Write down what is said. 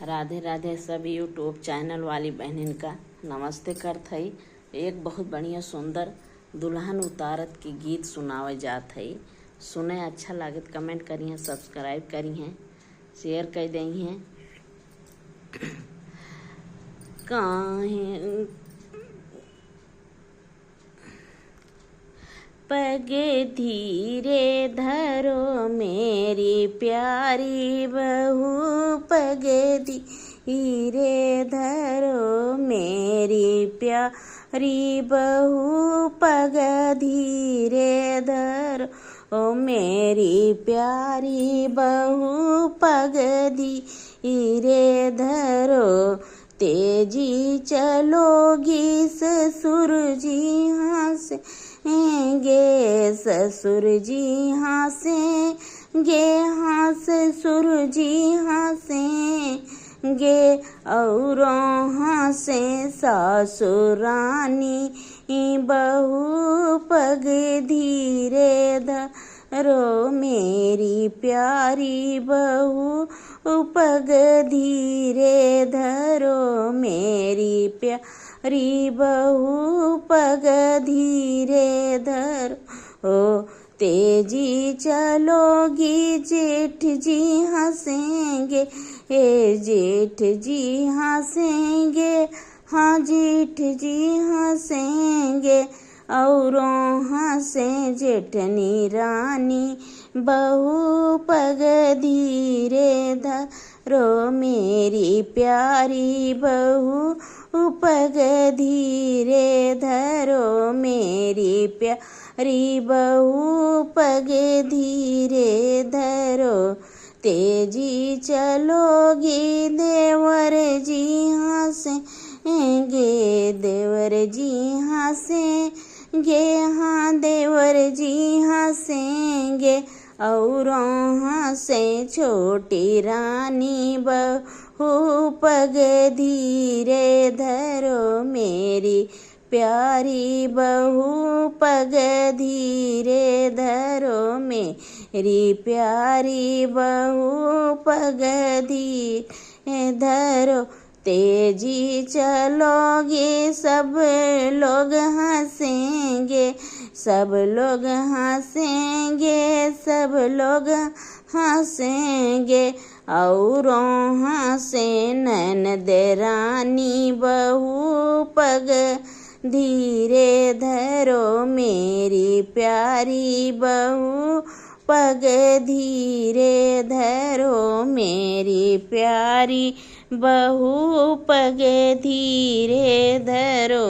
राधे राधे सब YouTube channel वाली बहनिन का नमस्ते करत हई। एक बहुत बढ़िया सुंदर दुल्हन उतारत की गीत सुनावे जात हई। सुने अच्छा लागत कमेंट करी हैं, सब्सक्राइब करी हैं, शेयर कर दई हैं। काहे पगे धीरे धरो मेरी प्यारी बहू, पगे धीरे धरो मेरी प्यारी बहू, पग धीरे धरो ओ मेरी प्यारी बहू, पग धीरे धरो। तेजी चलोगी ससुर जी हंसेंगे, ससुर जी हंसेंगे, हाँ ससुर जी हंसेंगे, और हंसे सासुरानी बहू, पग धीरे धरो मेरी प्यारी बहू, पग धीरे धरो मेरी प्यारी बहू, पग धीरे धरो। तेजी चलोगी जेठ जी हंसेंगे, हे जेठ जी हंसेंगे, हाँ जेठ जी हंसेंगे, और हंसे जेठनी रानी बहू, पग धीरे धरो मेरी प्यारी बहू, पग धीरे धरो मेरी प्यारी बहू, पग धीरे धरो। तेजी चलोगी देवर जी हंसेंगे, देवर जी हंसेंगे, हाँ देवर जी हंसेंगे, और हंसे छोटी रानी बहू, पग धीरे धरो मेरी प्यारी बहू, पग धीरे धरो मेरी प्यारी बहू, पग धीरे धरो। तेजी चलोगे सब लोग हंसेंगे, सब लोग हंसेंगे, सब लोग हंसेंगे, और हंसे ननद रानी बहू, पग धीरे धरो मेरी प्यारी बहू, पग धीरे धरो मेरी प्यारी बहू, पग धीरे धरो।